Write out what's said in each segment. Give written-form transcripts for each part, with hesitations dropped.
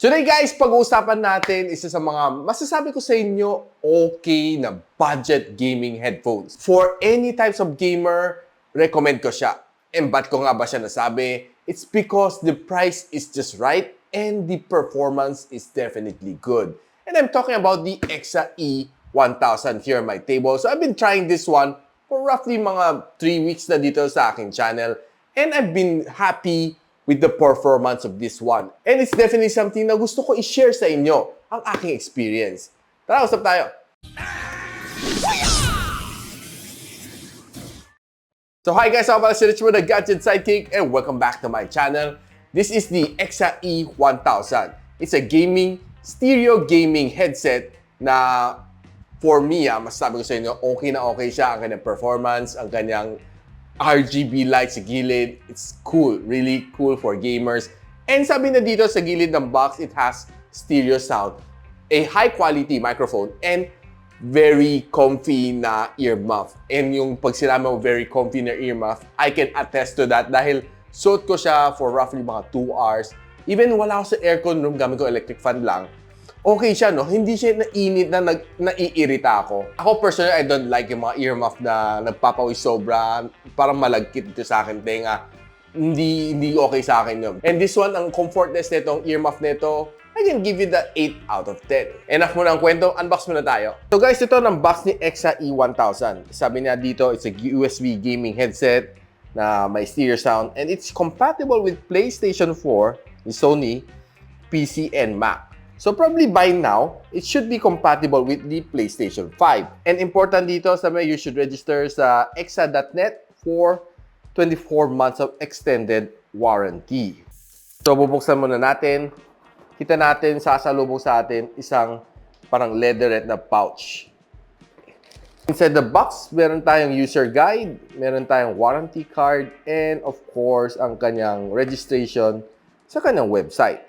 Today guys, pag-uusapan natin isa sa mga masasabi ko sa inyo okay na budget gaming headphones. For any types of gamer, recommend ko siya. And ba't ko nga ba siya nasabi? It's because the price is just right and the performance is definitely good. And I'm talking about the EKSA E1000 here on my table. So I've been trying this one for roughly mga 3 weeks na dito sa aking channel. And I've been happy with the performance of this one. And it's definitely something na gusto ko i-share sa inyo, ang aking experience. Tara, usap tayo! So hi guys, ako pala si Richard, the Gadget Sidekick, and welcome back to my channel. This is the EKSA E1000. It's a stereo gaming headset na for me, masasabi ko sa inyo, okay na okay siya. Ang kanyang performance, ang kanyang RGB light sa gilid. It's cool. Really cool for gamers. And sabi na dito sa gilid ng box, it has stereo sound, a high quality microphone, and very comfy na ear muff. And yung pag sinabi mo very comfy na ear muff, I can attest to that dahil suot ko siya for roughly mga 2 hours. Even wala ako sa aircon room, gamit ko electric fan lang. Okay siya, no? Hindi siya nainit na naiirita ako. Ako personally, I don't like yung mga ear muff na nagpapawis sobra, parang malagkit dito sa akin tenga. Hindi okay sa akin yun. And this one, ang comfortness nitong ear muff nito, I can give you the 8 out of 10. Enough muna ang kwento, unbox muna tayo. So guys, ito ng box ni EKSA E1000. Sabi niya dito, it's a USB gaming headset na may stereo sound and it's compatible with PlayStation 4, Sony, PC, and Mac. So probably by now, it should be compatible with the PlayStation 5. And important dito, sabi you should register sa eksa.net for 24 months of extended warranty. So bubuksan muna natin. Kita natin, sasalubong sa atin isang parang leatherette na pouch. Inside the box, meron tayong user guide, meron tayong warranty card, and of course, ang kanyang registration sa kanyang website.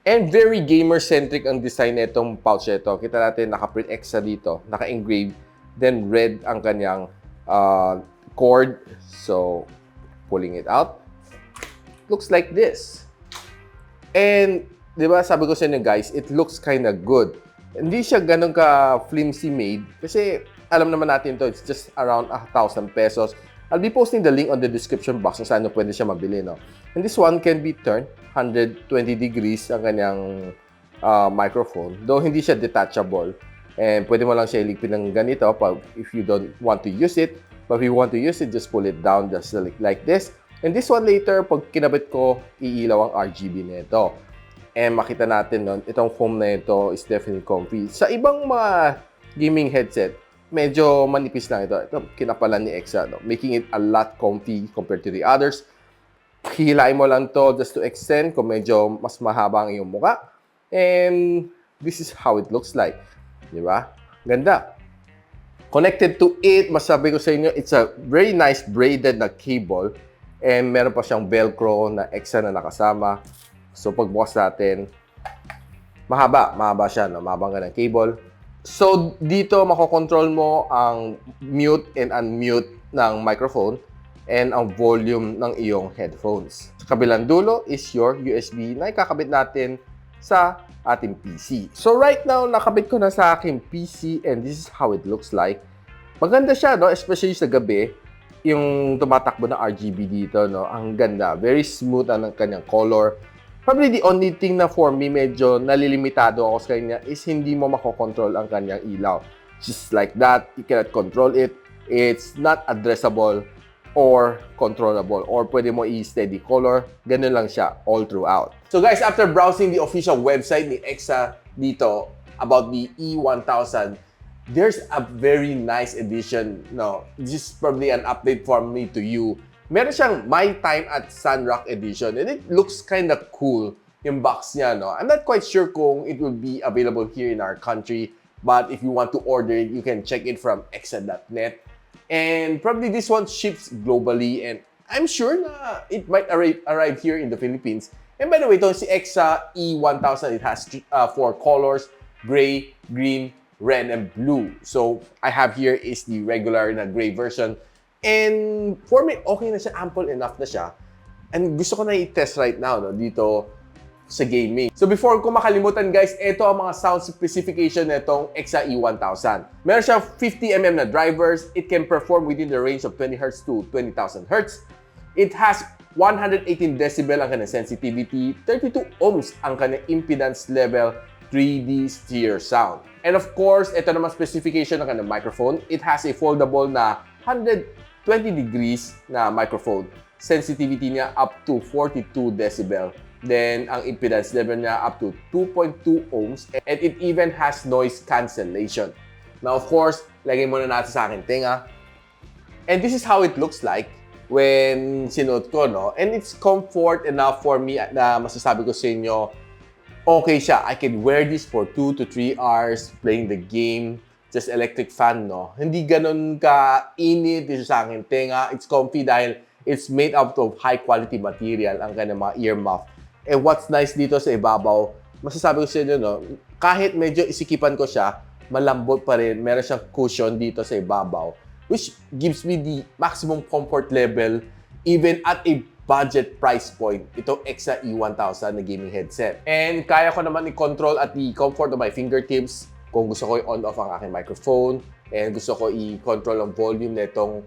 And very gamer-centric ang design nitong pouch nito. Kita natin, naka-print EKSA dito, naka-engrave, then red ang kanyang cord. So, pulling it out. Looks like this. And, di ba, sabi ko sa inyo guys, it looks kind of good. Hindi siya ganun ka-flimsy made kasi alam naman natin to, it's just around 1,000 pesos. I'll be posting the link on the description box kung saan nyo pwede siya mabili, no? And this one can be turned 120 degrees ang kanyang microphone. Though hindi siya detachable. And pwede mo lang siya iligpit ng ganito if you don't want to use it. But if you want to use it, just pull it down just like this. And this one later, pag kinabit ko, iilaw ang RGB nito. And makita natin nun, itong foam na ito is definitely comfy. Sa ibang mga gaming headset, medyo manipis lang ito. Ito, kinapalan ni EKSA, no? Making it a lot comfy compared to the others. Hihilain mo lang to just to extend kung medyo mas mahaba ang iyong mukha. And this is how it looks like. Di ba? Ganda. Connected to it, masabi ko sa inyo, it's a very nice braided na cable. And meron pa siyang velcro na EKSA na nakasama. So pagbukas natin, mahaba siya, no? Mahaba nga ng cable. So, dito makokontrol mo ang mute and unmute ng microphone and ang volume ng iyong headphones. Sa kabilang dulo is your USB na ikakabit natin sa ating PC. So, right now, nakabit ko na sa aking PC and this is how it looks like. Maganda siya, no? Especially sa gabi, yung tumatakbo na RGB dito, no? Ang ganda. Very smooth ang kanyang color. Probably the only thing na for me medyo nalilimitado ako sa kanya is hindi mo makokontrol ang kanyang ilaw. Just like that, you cannot control it. It's not addressable or controllable. Or pwede mo i-steady color. Ganun lang siya all throughout. So guys, after browsing the official website ni EKSA dito about the E1000, there's a very nice edition. No, this is probably an update from me to you. Meron siyang My Time at Sunrock edition and it looks kind of cool yung box niya, no? I'm not quite sure kung it will be available here in our country, but if you want to order it, you can check it from eksa.net. And probably this one ships globally and I'm sure na it might arrive here in the Philippines. And by the way, ito si EKSA E1000, it has 4 colors, gray, green, red, and blue. So I have here is the regular na gray version. And for me, okay na siya, ample enough na siya. And gusto ko na i-test right now, no? Dito sa gaming. So before ko makalimutan guys, ito ang mga sound specification nitong EKSA E1000. Meron siyang 50mm na drivers. It can perform within the range of 20 Hz to 20,000 Hz. It has 118 decibel ang kanyang sensitivity, 32 ohms ang kanyang impedance level, 3D stereo sound. And of course, ito naman specification ng kanyang microphone. It has a foldable na 120 degrees na microphone. Sensitivity niya up to 42 decibel. Then, ang impedance level niya up to 2.2 ohms. And it even has noise cancellation. Now, of course, lagay muna natin sa akin tinga. And this is how it looks like when sinuot ko, no? And it's comfort enough for me na masasabi ko sa inyo, okay siya. I can wear this for 2 to 3 hours playing the game. Just electric fan, no? Hindi ganun ka-init dito sa akin tinga. It's comfy dahil it's made up of high-quality material ang kanyang mga ear muff. And what's nice dito sa ibabaw, masasabi ko sa inyo, no, kahit medyo isikipan ko siya, malambot pa rin. Meron siyang cushion dito sa ibabaw, which gives me the maximum comfort level even at a budget price point. Ito EKSA E1000 na gaming headset. And kaya ko naman i-control at the comfort of my fingertips kung gusto ko i-on off ang aking microphone and gusto ko i-control ang volume nitong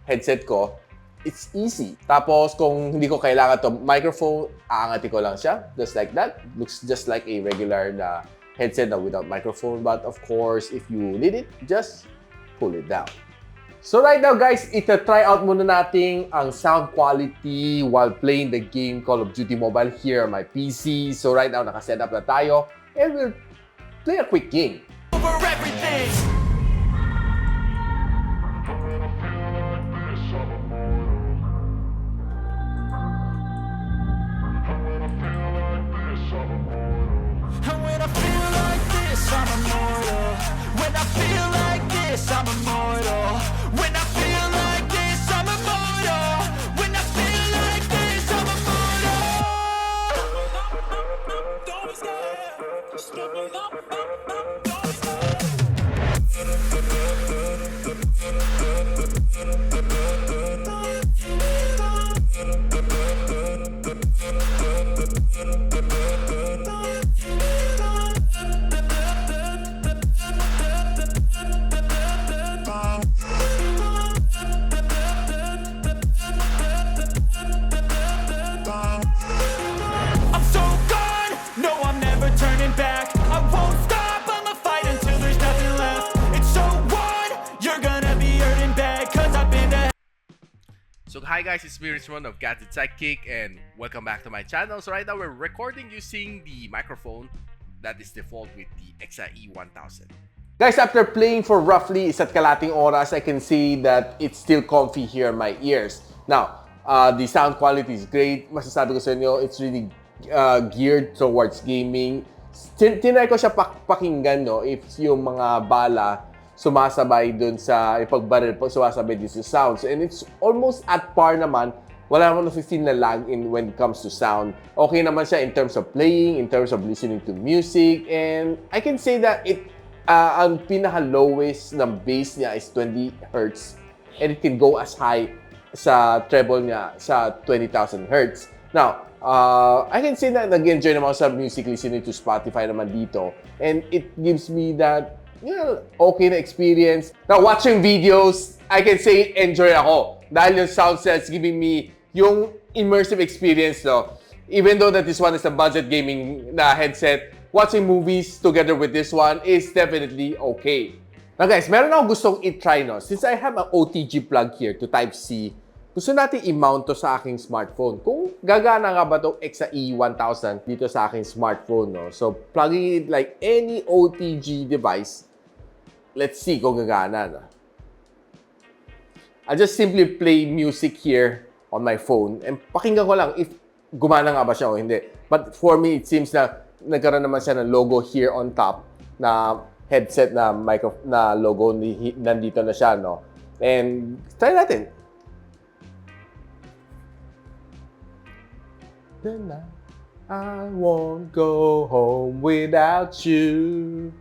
headset ko. It's easy. Tapos, kung hindi ko kailangan to microphone, aangatin ko lang siya. Just like that. Looks just like a regular na headset na without microphone. But of course, if you need it, just pull it down. So right now, guys, ita-try out muna natin ang sound quality while playing the game Call of Duty Mobile here on my PC. So right now, nakaset up na tayo. And we'll play a quick game. Over everything. And when I feel like this, I'm immortal. When I feel like this, I'm immortal. When I feel like this, I'm immortal. When I feel like this, I'm immortal. Don't be scared. Just give me up. Don't be I'm so gone. No, I'm never turning back. I won't stop. I'ma fight until there's nothing left. It's so on. You're gonna be hurting bad, cause I've been to. So hi guys, it's me Richmond of Gadget, Sidekick, and welcome back to my channel. So right now we're recording using the microphone that is default with the EKSA E1000. Guys, after playing for roughly isa't kalating oras, I can see that it's still comfy here in my ears. Now, the sound quality is great. Masasabi ko sa inyo, it's really geared towards gaming. Tinry ko siya pakinggan, no, if yung mga bala sumasabay dun sa ipagbaril po, sumasabay din sa sounds. And it's almost at par naman. Wala naman na-feel na lag in when it comes to sound. Okay naman siya in terms of playing, in terms of listening to music. And I can say that ang pinaka-lowest ng bass niya is 20 Hz. And it can go as high sa treble niya sa 20,000 Hz. Now, I can say that nag-enjoy naman sa music listening to Spotify naman dito. And it gives me that, okay na experience. Now, watching videos, I can say enjoy ako. Dahil yung sound set's giving me yung immersive experience, no? Even though that this one is a budget gaming na headset, watching movies together with this one is definitely okay. Now guys, meron akong gustong i-try, no? Since I have an OTG plug here to Type-C, gusto natin i-mount to sa aking smartphone. Kung gagana nga ba itong EKSA E1000 dito sa aking smartphone, no? So, plugging it like any OTG device. Let's see kung gagana na. I just simply play music here on my phone and pakinggan ko lang if gumana nga ba siya o hindi. But for me, it seems na nagkaroon naman siya ng logo here on top na headset na logo, nandito na siya, no? And try natin. I won't go home without you.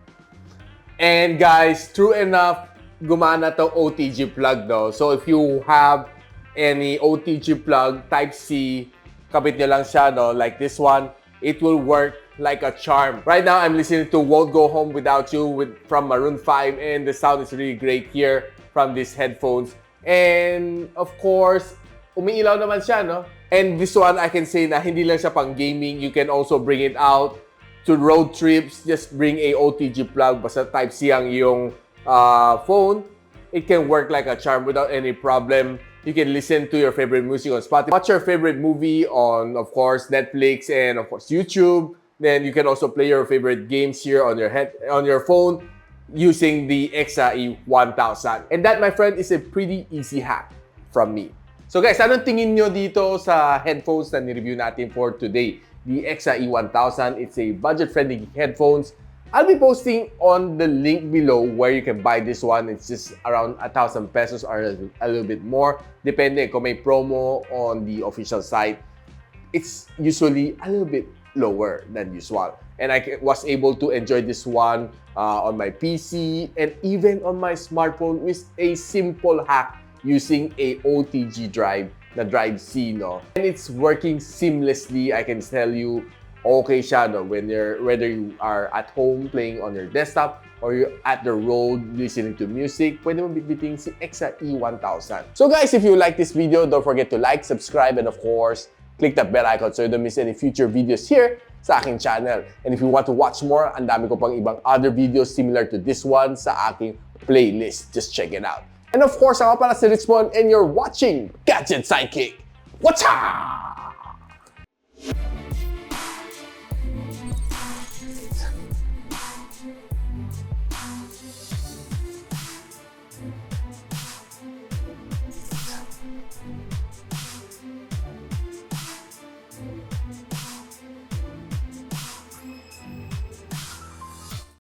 And guys, true enough, gumana to OTG plug daw. So if you have any OTG plug Type-C, kabit nyo lang siya, no? Like this one. it will work like a charm. Right now, I'm listening to Won't Go Home Without You from Maroon 5, and the sound is really great here from these headphones. And of course, umiilaw naman siya, no? And this one, I can say na hindi lang siya pang gaming. You can also bring it out to road trips. Just bring a OTG plug, basta Type-C ang iyong phone. It can work like a charm without any problem. You can listen to your favorite music on Spotify. Watch your favorite movie on, of course, Netflix and, of course, YouTube. Then you can also play your favorite games here on your phone using the EKSA E1000. And that, my friend, is a pretty easy hack from me. So guys, anong tingin nyo dito sa headphones na ni-review natin for today? The EKSA E1000, it's a budget-friendly headphones. I'll be posting on the link below where you can buy this one. It's just around 1,000 pesos or a little bit more. Depende kung may promo on the official site. It's usually a little bit lower than usual. And I was able to enjoy this one on my PC and even on my smartphone with a simple hack using a OTG drive, the Drive C, no? And it's working seamlessly, I can tell you. Okay siya, no? Whether you are at home playing on your desktop or you're at the road listening to music, pwede mo bitbiting si EKSA E1000. So guys, if you like this video, don't forget to like, subscribe, and of course, click that bell icon so you don't miss any future videos here sa aking channel. And if you want to watch more, ang dami ko pang ibang other videos similar to this one sa aking playlist. Just check it out. And of course, ako pala si Richmond and you're watching Gadget Sidekick. What's up?